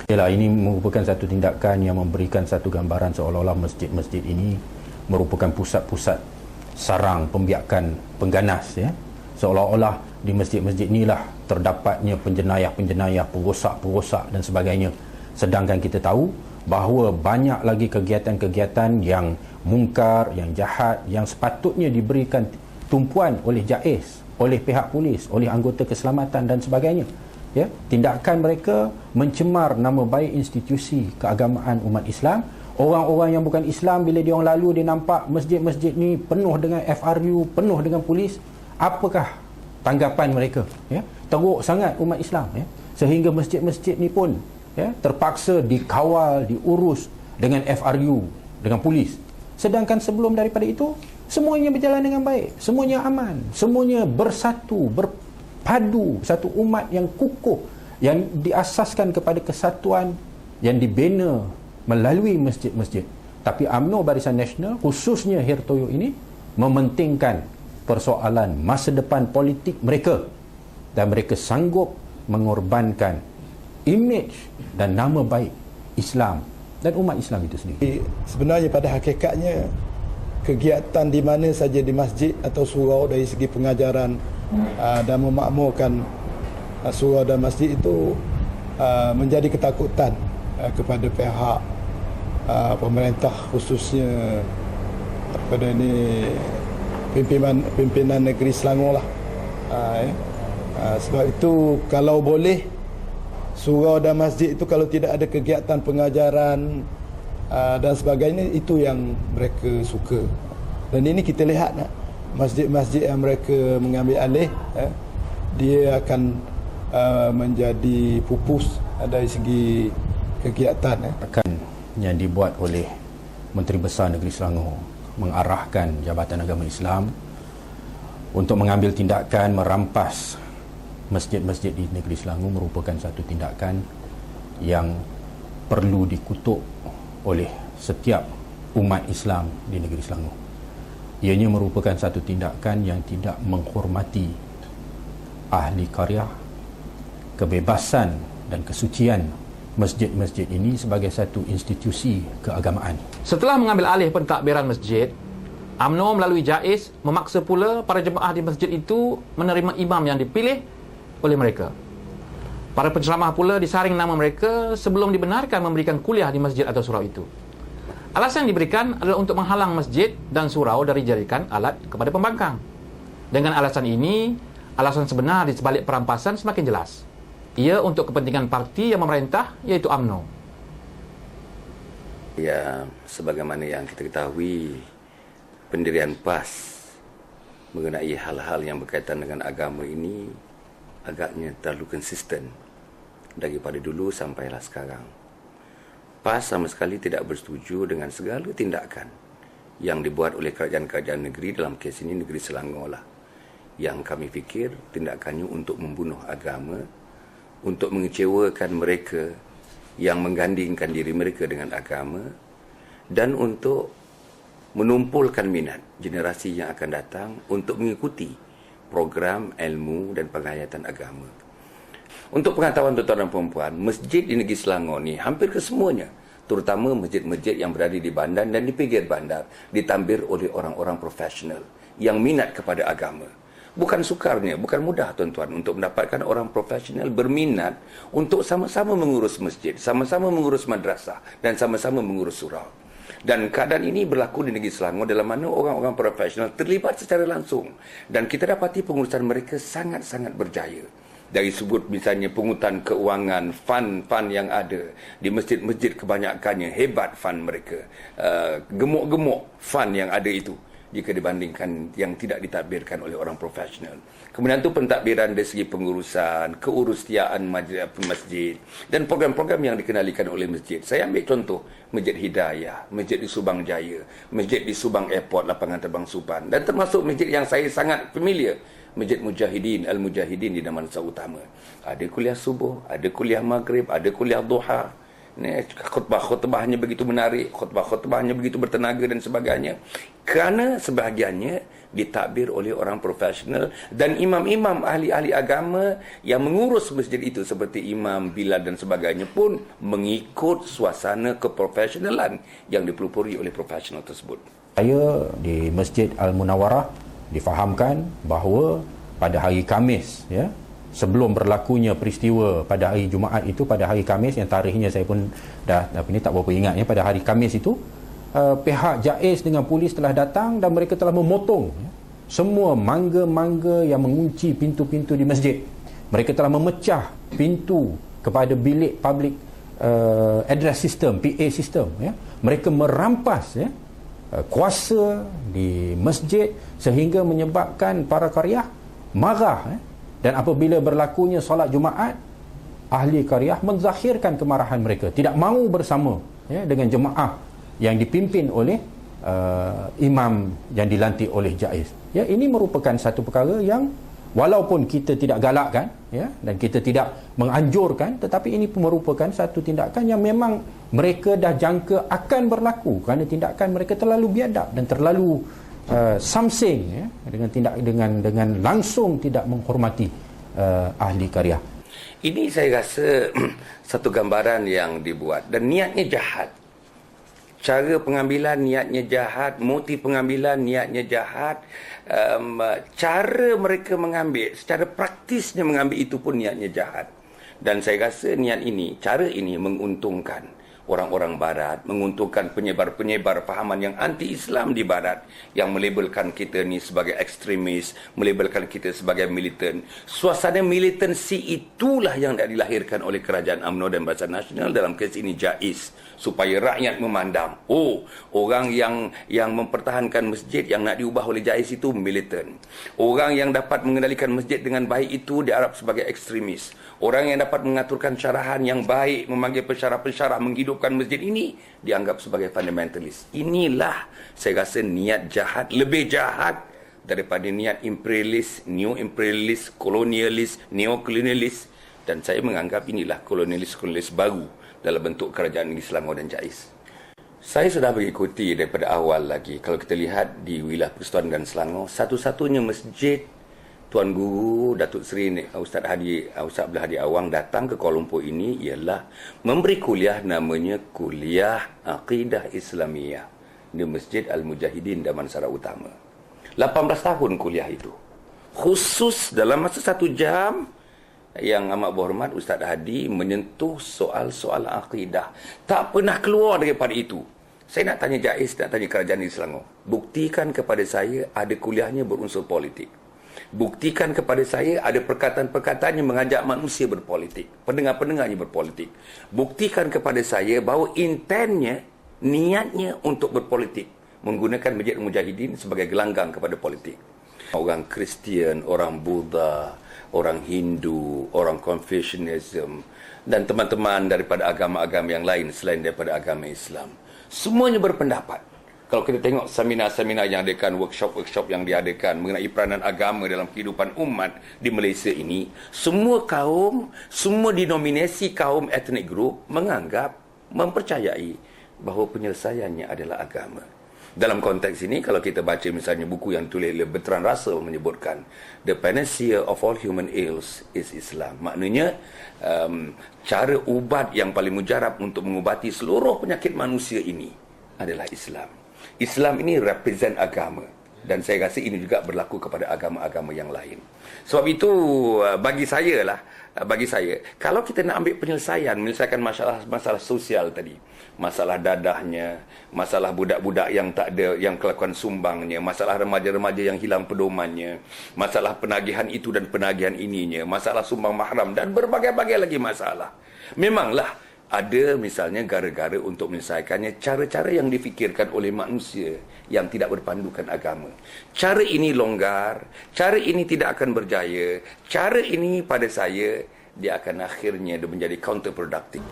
Yalah, ini merupakan satu tindakan yang memberikan satu gambaran seolah-olah masjid-masjid ini merupakan pusat-pusat sarang pembiakan pengganas, ya. Seolah-olah di masjid-masjid inilah terdapatnya penjenayah-penjenayah, perosak-perosak dan sebagainya. Sedangkan kita tahu bahawa banyak lagi kegiatan-kegiatan yang mungkar, yang jahat, yang sepatutnya diberikan tumpuan oleh JAIS, oleh pihak polis, oleh anggota keselamatan dan sebagainya. Ya, tindakan mereka mencemar nama baik institusi keagamaan umat Islam. Orang-orang yang bukan Islam, bila dia orang lalu, dia nampak masjid-masjid ni penuh dengan FRU, penuh dengan polis, apakah tanggapan mereka? Ya, teruk sangat umat Islam, ya, sehingga masjid-masjid ni pun, ya, terpaksa dikawal, diurus dengan FRU, dengan polis. Sedangkan sebelum daripada itu, semuanya berjalan dengan baik, semuanya aman, semuanya bersatu, berpadu, satu umat yang kukuh, yang diasaskan kepada kesatuan, yang dibina melalui masjid-masjid. Tapi UMNO Barisan Nasional, khususnya Hirtoyo ini, mementingkan persoalan masa depan politik mereka, dan mereka sanggup mengorbankan imej dan nama baik Islam dan umat Islam itu sendiri. Sebenarnya pada hakikatnya, kegiatan di mana saja di masjid atau surau dari segi pengajaran dan memakmurkan surau dan masjid itu menjadi ketakutan kepada pihak pemerintah, khususnya pada ini pimpinan negeri Selangor lah. Sebab itu kalau boleh surau dan masjid itu kalau tidak ada kegiatan pengajaran dan sebagainya, itu yang mereka suka. Dan ini kita lihat masjid-masjid yang mereka mengambil alih, dia akan menjadi pupus dari segi kegiatan. Akan yang dibuat oleh Menteri Besar Negeri Selangor mengarahkan Jabatan Agama Islam untuk mengambil tindakan merampas masjid-masjid di Negeri Selangor merupakan satu tindakan yang perlu dikutuk oleh setiap umat Islam di Negeri Selangor. Ianya merupakan satu tindakan yang tidak menghormati ahli karya, kebebasan dan kesucian masjid-masjid ini sebagai satu institusi keagamaan. Setelah mengambil alih pentadbiran masjid, UMNO melalui JAIS memaksa pula para jemaah di masjid itu menerima imam yang dipilih oleh mereka. Para penceramah pula disaring nama mereka sebelum dibenarkan memberikan kuliah di masjid atau surau itu. Alasan yang diberikan adalah untuk menghalang masjid dan surau dari jadikan alat kepada pembangkang. Dengan alasan ini, alasan sebenar di sebalik perampasan semakin jelas. Ia untuk kepentingan parti yang memerintah, iaitu UMNO. Ya, sebagaimana yang kita ketahui, pendirian PAS mengenai hal-hal yang berkaitan dengan agama ini agaknya terlalu konsisten daripada dulu sampailah sekarang. PAS sama sekali tidak bersetuju dengan segala tindakan yang dibuat oleh kerajaan-kerajaan negeri, dalam kes ini negeri Selangor lah, yang kami fikir tindakannya untuk membunuh agama, untuk mengecewakan mereka yang menggandingkan diri mereka dengan agama, dan untuk menumpulkan minat generasi yang akan datang untuk mengikuti program ilmu dan penghayatan agama. Untuk pengetahuan tuan-tuan dan puan-puan, masjid di negeri Selangor ni hampir kesemuanya, terutama masjid-masjid yang berada di bandar dan di pinggir bandar, ditambir oleh orang-orang profesional yang minat kepada agama. Bukan sukarnya, bukan mudah tuan-tuan untuk mendapatkan orang profesional berminat untuk sama-sama mengurus masjid, sama-sama mengurus madrasah dan sama-sama mengurus surau. Dan keadaan ini berlaku di negeri Selangor dalam mana orang-orang profesional terlibat secara langsung, dan kita dapati pengurusan mereka sangat-sangat berjaya. Dari sebut misalnya pungutan keuangan, fund yang ada di masjid-masjid, kebanyakannya hebat fund mereka, gemuk-gemuk fund yang ada itu jika dibandingkan yang tidak ditadbirkan oleh orang profesional. Kemudian itu pentadbiran dari segi pengurusan, keurustiaan masjid dan program-program yang dikenalikan oleh masjid. Saya ambil contoh Masjid Hidayah, Masjid di Subang Jaya, Masjid di Subang Airport, lapangan terbang Supan, dan termasuk masjid yang saya sangat familiar, Masjid Mujahidin, Al-Mujahidin di Damansara Utama. Ada kuliah subuh, ada kuliah maghrib, ada kuliah duha. khutbah-khutbahnya begitu menarik, khutbah-khutbahnya begitu bertenaga dan sebagainya. Kerana sebahagiannya ditakbir oleh orang profesional dan imam-imam ahli-ahli agama yang mengurus masjid itu seperti Imam Bilal dan sebagainya pun mengikut suasana keprofesionalan yang dipelopori oleh profesional tersebut. Saya di Masjid Al-Munawwarah difahamkan bahawa pada hari Khamis, ya, sebelum berlakunya peristiwa pada hari Jumaat itu, pada hari Khamis yang tarikhnya saya pun dah tak berapa ingat, ya, pada hari Khamis itu pihak JAIS dengan polis telah datang dan mereka telah memotong semua mangga-mangga yang mengunci pintu-pintu di masjid. Mereka telah memecah pintu kepada bilik public address system, PA system, ya. Mereka merampas, ya, kuasa di masjid sehingga menyebabkan para qaryah marah, ya. Dan apabila berlakunya solat Jumaat, ahli qaryah menzahirkan kemarahan mereka, tidak mahu bersama, ya, dengan jemaah yang dipimpin oleh imam yang dilantik oleh JAIS. Ya, ini merupakan satu perkara yang walaupun kita tidak galakkan, ya, dan kita tidak menganjurkan, tetapi ini merupakan satu tindakan yang memang mereka dah jangka akan berlaku kerana tindakan mereka terlalu biadab dan terlalu samsing, ya, dengan langsung tidak menghormati ahli qaryah. Ini saya rasa satu gambaran yang dibuat dan niatnya jahat. Cara pengambilan niatnya jahat, motif pengambilan niatnya jahat, cara mereka mengambil, secara praktisnya mengambil itu pun niatnya jahat. Dan saya rasa niat ini, cara ini menguntungkan orang-orang Barat, menguntungkan penyebar-penyebar fahaman yang anti-Islam di Barat, yang melabelkan kita ni sebagai ekstremis, melabelkan kita sebagai militan. Suasana militansi itulah yang dilahirkan oleh Kerajaan UMNO dan Barisan Nasional, dalam kes ini JAIS, supaya rakyat memandang, oh, orang yang mempertahankan masjid yang nak diubah oleh JAIS itu militan. Orang yang dapat mengendalikan masjid dengan baik itu dianggap sebagai ekstremis. Orang yang dapat mengaturkan syarahan yang baik, memanggil pensyarah-pensyarah menghidupkan masjid ini, dianggap sebagai fundamentalis. Inilah saya rasa niat jahat, lebih jahat daripada niat imperialis, neo-imperialis, kolonialis, neo-kolonialis. Dan saya menganggap inilah kolonialis-kolonialis baru dalam bentuk kerajaan Negeri Selangor dan JAIS. Saya sudah mengikuti daripada awal lagi. Kalau kita lihat di wilayah Persekutuan dan Selangor, satu-satunya masjid Tuan Guru Datuk Seri Ustaz Abdul Hadi Awang datang ke Kuala Lumpur ini ialah memberi kuliah namanya Kuliah Aqidah Islamiyah di Masjid Al-Mujahidin Damansara Utama. 18 tahun kuliah itu. Khusus dalam masa 1 jam yang amat berhormat Ustaz Hadi menyentuh soal-soal akidah. Tak pernah keluar daripada itu. Saya nak tanya JAIS, nak tanya Kerajaan di Selangor. Buktikan kepada saya ada kuliahnya berunsur politik. Buktikan kepada saya ada perkataan-perkataan yang mengajak manusia berpolitik, pendengar-pendengarnya berpolitik. Buktikan kepada saya bahawa intentnya, niatnya untuk berpolitik, menggunakan Masjid Al-Mujahidin sebagai gelanggang kepada politik. Orang Kristian, orang Buddha, orang Hindu, orang Confucianism, dan teman-teman daripada agama-agama yang lain selain daripada agama Islam, semuanya berpendapat. Kalau kita tengok seminar-seminar yang diadakan, workshop-workshop yang diadakan mengenai peranan agama dalam kehidupan umat di Malaysia ini, semua kaum, semua denominasi kaum etnik group menganggap, mempercayai bahawa penyelesaiannya adalah agama. Dalam konteks ini, kalau kita baca misalnya buku yang ditulis oleh Bertrand Russell menyebutkan, the panacea of all human ills is Islam. Maknanya, cara ubat yang paling mujarab untuk mengubati seluruh penyakit manusia ini adalah Islam. Islam ini represent agama, dan saya rasa ini juga berlaku kepada agama-agama yang lain. Sebab itu bagi saya, kalau kita nak ambil menyelesaikan masalah sosial tadi, masalah dadahnya, masalah budak-budak yang tak ada, yang kelakuan sumbangnya, masalah remaja-remaja yang hilang pedomannya, masalah penagihan itu dan penagihan ininya, masalah sumbang mahram dan berbagai-bagai lagi masalah. Memanglah ada misalnya gara-gara untuk menyelesaikannya cara-cara yang difikirkan oleh manusia yang tidak berpandukan agama. Cara ini longgar, cara ini tidak akan berjaya, cara ini pada saya dia akan akhirnya menjadi counterproductive.